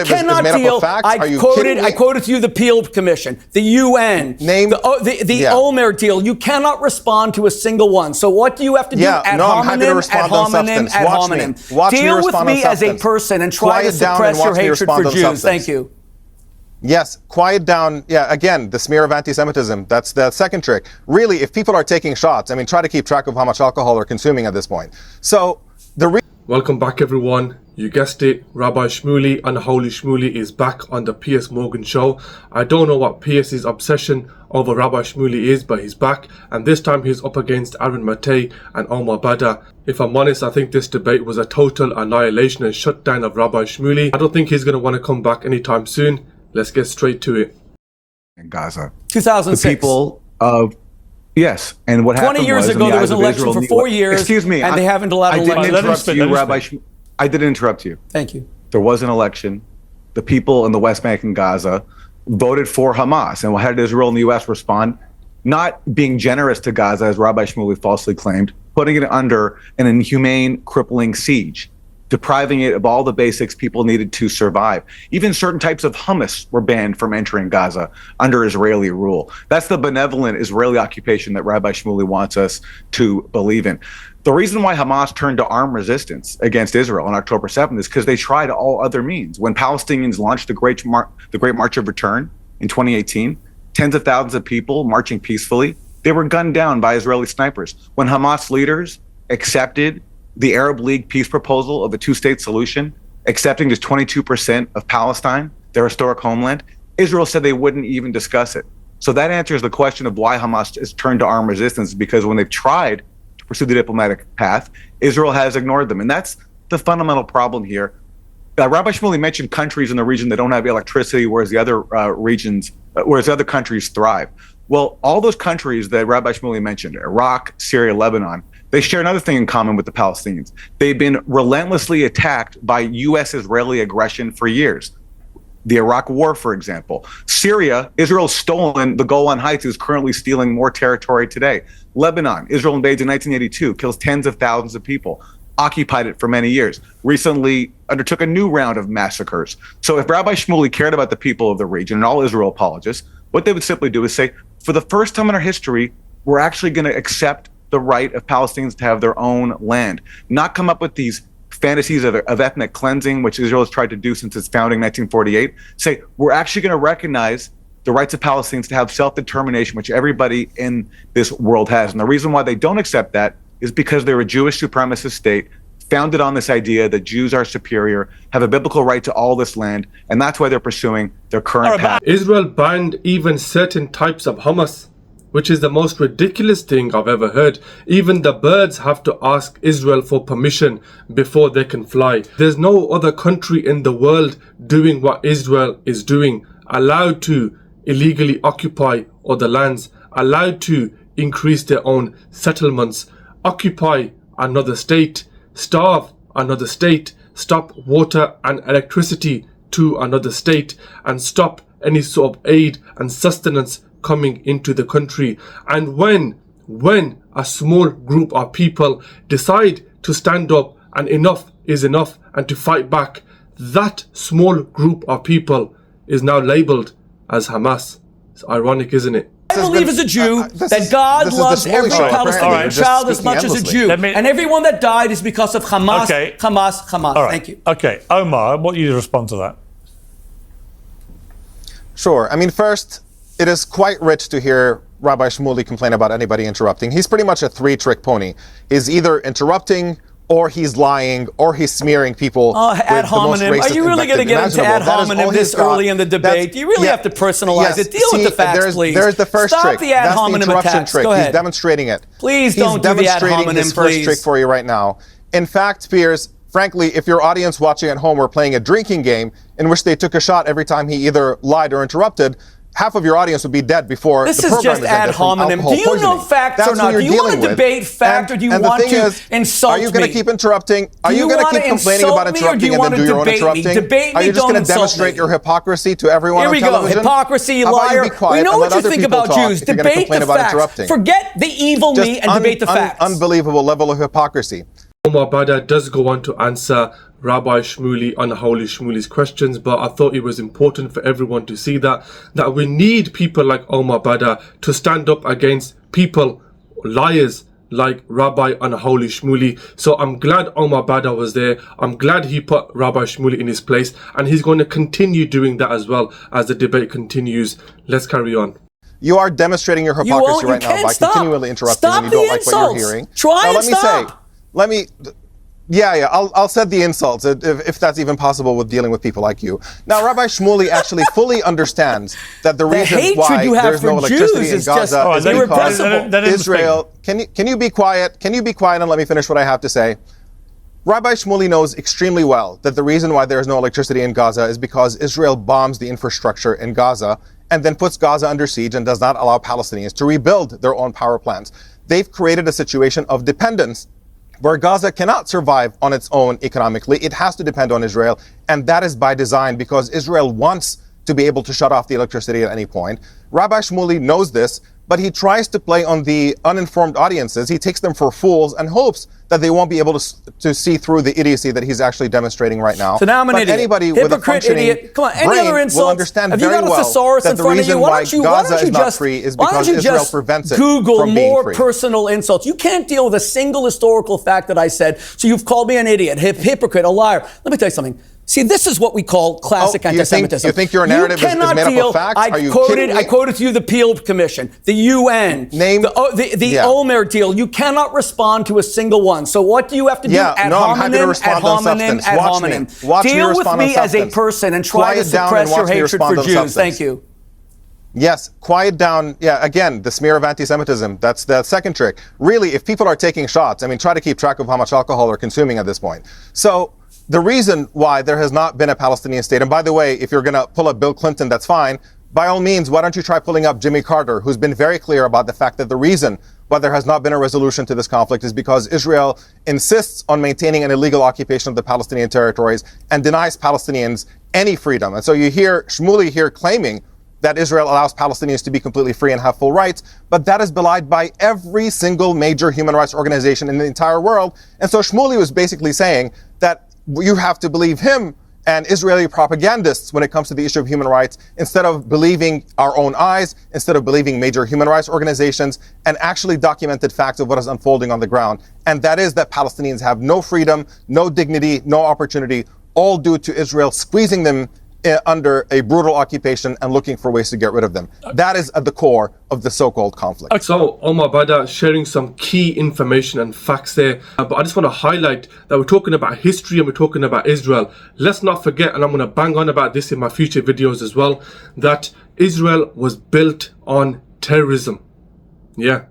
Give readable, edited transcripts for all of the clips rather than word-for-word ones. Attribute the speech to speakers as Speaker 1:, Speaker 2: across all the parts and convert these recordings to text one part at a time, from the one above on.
Speaker 1: narrative is made up of facts? Are you kidding me?
Speaker 2: I quoted to you the Peel Commission, the UN, the Omar deal. You cannot respond to a single one. So what do you have to do? Ad hominem, ad hominem, ad hominem. Deal with me as a person and try to suppress your hatred for Jews. Thank you.
Speaker 1: Yes, quiet down. Yeah, again, the smear of anti-Semitism. That's the second trick. Really, if people are taking shots, I mean, try to keep track of how much alcohol they're consuming at this point. So
Speaker 3: Welcome back, everyone. You guessed it, Rabbi Schmuley, Unholy Schmuley, is back on the Piers Morgan show. I don't know what Piers's obsession over Rabbi Schmuley is, but he's back, and this time he's up against Aaron Matè and Omar Baddar. If I'm honest, I think this debate was a total annihilation and shutdown of Rabbi Schmuley. I don't think he's going to want to come back anytime soon. Let's get straight to it.
Speaker 4: In Gaza.
Speaker 2: 2006.
Speaker 4: The people of... Yes, and what happened
Speaker 2: 20 years ago, there was an election for 4 years.
Speaker 4: Excuse me,
Speaker 2: and they haven't allowed an election.
Speaker 4: I didn't interrupt you.
Speaker 2: Thank you.
Speaker 4: There was an election. The people in the West Bank and Gaza voted for Hamas. And how did Israel and the U.S. respond? Not being generous to Gaza, as Rabbi Schmuley falsely claimed, putting it under an inhumane, crippling siege, depriving it of all the basics people needed to survive. Even certain types of hummus were banned from entering Gaza under Israeli rule. That's the benevolent Israeli occupation that Rabbi Schmuley wants us to believe in. The reason why Hamas turned to armed resistance against Israel on October 7th is because they tried all other means. When Palestinians launched the Great March of Return in 2018, tens of thousands of people marching peacefully, they were gunned down by Israeli snipers. When Hamas leaders accepted the Arab League peace proposal of a two-state solution, accepting just 22% of Palestine, their historic homeland, Israel said they wouldn't even discuss it. So that answers the question of why Hamas has turned to armed resistance, because when they've tried to pursue the diplomatic path, Israel has ignored them. And that's the fundamental problem here. Rabbi Schmuley mentioned countries in the region that don't have electricity, whereas the other countries thrive. Well, all those countries that Rabbi Schmuley mentioned, Iraq, Syria, Lebanon, they share another thing in common with the Palestinians. They've been relentlessly attacked by U.S.-Israeli aggression for years. The Iraq War, for example. Syria, Israel's stolen the Golan Heights, is currently stealing more territory today. Lebanon, Israel invades in 1982, kills tens of thousands of people, occupied it for many years, recently undertook a new round of massacres. So if Rabbi Schmuley cared about the people of the region and all Israel apologists, what they would simply do is say, for the first time in our history, we're actually going to accept the right of Palestinians to have their own land, not come up with these fantasies of ethnic cleansing, which Israel has tried to do since its founding in 1948. Say, we're actually going to recognize the rights of Palestinians to have self-determination, which everybody in this world has. And the reason why they don't accept that is because they're a Jewish supremacist state founded on this idea that Jews are superior, have a biblical right to all this land, and that's why they're pursuing their current path.
Speaker 3: Israel banned even certain types of hummus, which is the most ridiculous thing I've ever heard. Even the birds have to ask Israel for permission before they can fly. There's no other country in the world doing what Israel is doing, allowed to illegally occupy other lands, allowed to increase their own settlements, occupy another state, starve another state, stop water and electricity to another state, and stop any sort of aid and sustenance coming into the country. And when a small group of people decide to stand up and enough is enough and to fight back, that small group of people is now labeled as Hamas. It's ironic, isn't it?
Speaker 2: I believe as a Jew that God loves every Palestinian child as much as a Jew. And everyone that died is because of Hamas, Hamas.
Speaker 5: Right.
Speaker 2: Thank you.
Speaker 5: Okay, Omar, what you respond to that?
Speaker 1: Sure. I mean, first, it is quite rich to hear Rabbi Schmuley complain about anybody interrupting. He's pretty much a three-trick pony. He's either interrupting, or he's lying, or he's smearing people.
Speaker 2: Ad hominem. Are you really going to get into ad hominem this early in the debate? You really have to personalize it. Deal with the facts, please.
Speaker 1: There's the first trick.
Speaker 2: Stop the ad hominem attacks.
Speaker 1: Trick.
Speaker 2: Go ahead.
Speaker 1: He's demonstrating it.
Speaker 2: Please don't do the ad hominem,
Speaker 1: his first trick for you right now. In fact, Piers, frankly, if your audience watching at home were playing a drinking game in which they took a shot every time he either lied or interrupted, half of your audience would be dead before the program is ended.
Speaker 2: This is just ad hominem. Do you know facts or not? Do you want to debate fact, or do you want to insult me?
Speaker 1: Are you going to keep interrupting? Are you going to keep complaining about interrupting and then do your own interrupting?
Speaker 2: Debate me,
Speaker 1: are you just
Speaker 2: going
Speaker 1: to demonstrate your hypocrisy to everyone on television?
Speaker 2: Here we go. Hypocrisy, liar. We know what you think about Jews. Debate the facts. Forget the evil me and debate the facts.
Speaker 1: Unbelievable level of hypocrisy.
Speaker 3: Omar Baddar does go on to answer Rabbi Schmuley, Unholy Schmuley's questions, but I thought it was important for everyone to see that we need people like Omar Baddar to stand up against people, liars like Rabbi Unholy Schmuley. So I'm glad Omar Baddar was there. I'm glad he put Rabbi Schmuley in his place, and he's going to continue doing that as well as the debate continues. Let's carry on.
Speaker 1: You are demonstrating your hypocrisy right now by continually interrupting when you don't like what you're hearing. I'll set the insults if that's even possible with dealing with people like you. Now, Rabbi Schmuley actually fully understands that the reason why there's no electricity in Gaza is because Israel. Can you be quiet? Can you be quiet and let me finish what I have to say? Rabbi Schmuley knows extremely well that the reason why there is no electricity in Gaza is because Israel bombs the infrastructure in Gaza and then puts Gaza under siege and does not allow Palestinians to rebuild their own power plants. They've created a situation of dependence where Gaza cannot survive on its own economically. It has to depend on Israel, and that is by design because Israel wants to be able to shut off the electricity at any point. Rabbi Schmuley knows this, but he tries to play on the uninformed audiences. He takes them for fools and hopes that they won't be able to see through the idiocy that he's actually demonstrating right now.
Speaker 2: So now I'm an idiot.
Speaker 1: Anybody with a functioning
Speaker 2: Come on, any
Speaker 1: brain
Speaker 2: other insults?
Speaker 1: will understand
Speaker 2: Have you
Speaker 1: very
Speaker 2: got a
Speaker 1: well
Speaker 2: thesaurus
Speaker 1: that
Speaker 2: in
Speaker 1: the
Speaker 2: front of
Speaker 1: reason
Speaker 2: you?
Speaker 1: why Gaza is not free is because Israel prevents it
Speaker 2: Google
Speaker 1: from being
Speaker 2: more
Speaker 1: free.
Speaker 2: personal insults. You can't deal with a single historical fact that I said, so you've called me an idiot, hypocrite, a liar. Let me tell you something. See, this is what we call classic anti-Semitism.
Speaker 1: You think your narrative is made up of facts? Are you kidding me?
Speaker 2: I quoted to you the Peel Commission, the UN, the Omar deal. You cannot respond to a single one. So what do you have to do? Ad hominem. Deal with me as a person and try to suppress your hatred for Jews. Thank you.
Speaker 1: Yes, quiet down. Yeah, again, the smear of anti-Semitism. That's the second trick. Really, if people are taking shots, I mean, try to keep track of how much alcohol they're consuming at this point. So the reason why there has not been a Palestinian state, and by the way, if you're going to pull up Bill Clinton, that's fine. By all means, why don't you try pulling up Jimmy Carter, who's been very clear about the fact that the reason why there has not been a resolution to this conflict is because Israel insists on maintaining an illegal occupation of the Palestinian territories and denies Palestinians any freedom. And so you hear Schmuley here claiming that Israel allows Palestinians to be completely free and have full rights, but that is belied by every single major human rights organization in the entire world. And so Schmuley was basically saying that you have to believe him and Israeli propagandists when it comes to the issue of human rights, instead of believing our own eyes, instead of believing major human rights organizations, and actually documented facts of what is unfolding on the ground. And that is that Palestinians have no freedom, no dignity, no opportunity, all due to Israel squeezing them under a brutal occupation and looking for ways to get rid of them. That is at the core of the so-called conflict.
Speaker 3: So Omar Baddar sharing some key information and facts there, but I just want to highlight that we're talking about history and we're talking about Israel. Let's not forget, and I'm going to bang on about this in my future videos as well, that Israel was built on terrorism. Yeah,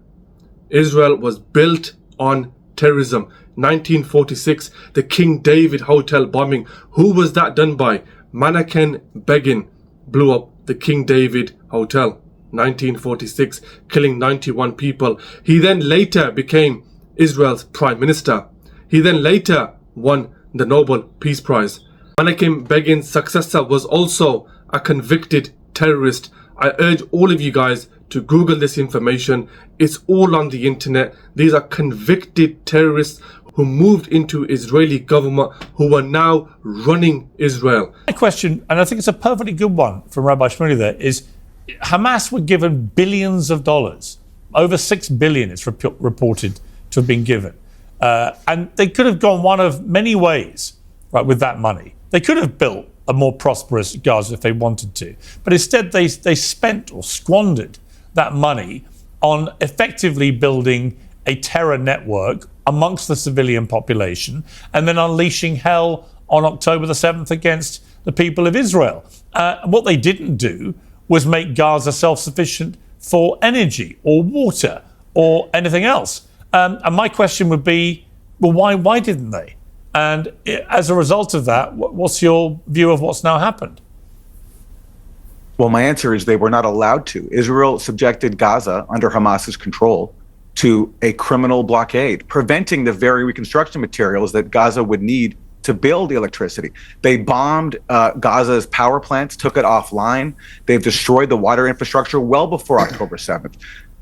Speaker 3: Israel was built on terrorism. 1946, the King David Hotel bombing. Who was that done by? Menachem Begin blew up the King David Hotel, 1946, killing 91 people. He then later became Israel's prime minister. He then later won the Nobel Peace Prize. Menachem Begin's successor was also a convicted terrorist. I urge all of you guys to Google this information. It's all on the internet. These are convicted terrorists who moved into Israeli government, who are now running Israel.
Speaker 5: My question, and I think it's a perfectly good one from Rabbi Schmuley there, is Hamas were given billions of dollars. Over 6 billion it's reported to have been given. And they could have gone one of many ways, right, with that money. They could have built a more prosperous Gaza if they wanted to. But instead they spent or squandered that money on effectively building a terror network amongst the civilian population and then unleashing hell on October the 7th against the people of Israel. What they didn't do was make Gaza self-sufficient for energy or water or anything else. And my question would be, well, why didn't they? And as a result of that, what's your view of what's now happened?
Speaker 4: Well, my answer is they were not allowed to. Israel subjected Gaza under Hamas's control to a criminal blockade, preventing the very reconstruction materials that Gaza would need to build the electricity. They bombed Gaza's power plants, took it offline. They've destroyed the water infrastructure well before October 7th.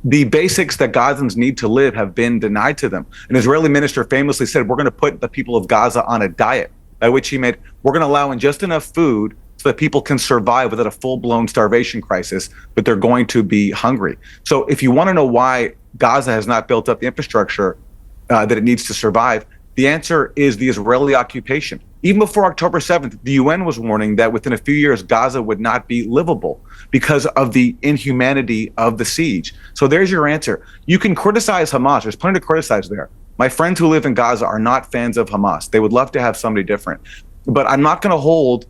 Speaker 4: the basics that Gazans need to live have been denied to them. An Israeli minister famously said, we're going to put the people of Gaza on a diet, by which he meant we're going to allow in just enough food so that people can survive without a full-blown starvation crisis, but they're going to be hungry. So if you want to know why Gaza has not built up the infrastructure that it needs to survive, the answer is the Israeli occupation. Even before October 7th, the UN was warning that within a few years, Gaza would not be livable because of the inhumanity of the siege. So there's your answer. You can criticize Hamas. There's plenty to criticize there. My friends who live in Gaza are not fans of Hamas. They would love to have somebody different. But I'm not going to hold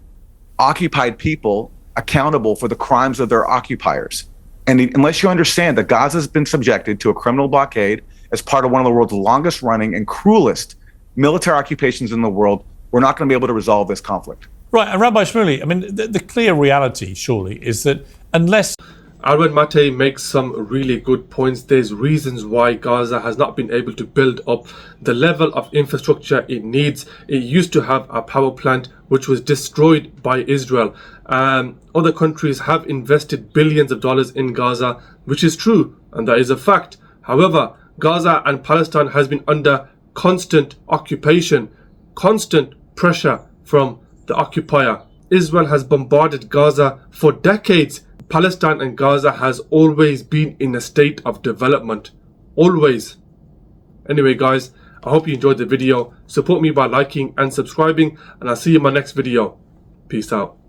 Speaker 4: occupied people accountable for the crimes of their occupiers. And unless you understand that Gaza has been subjected to a criminal blockade as part of one of the world's longest running and cruelest military occupations in the world, we're not going to be able to resolve this conflict.
Speaker 5: Right, and Rabbi Schmuley, I mean, the clear reality, surely, is that unless...
Speaker 3: Alvin Matè makes some really good points. There's reasons why Gaza has not been able to build up the level of infrastructure it needs. It used to have a power plant which was destroyed by Israel. Other countries have invested billions of dollars in Gaza, which is true, and that is a fact. However, Gaza and Palestine has been under constant occupation, constant pressure from the occupier. Israel has bombarded Gaza for decades. Palestine and Gaza has always been in a state of development. Always. Anyway guys, I hope you enjoyed the video. Support me by liking and subscribing, and I'll see you in my next video. Peace out.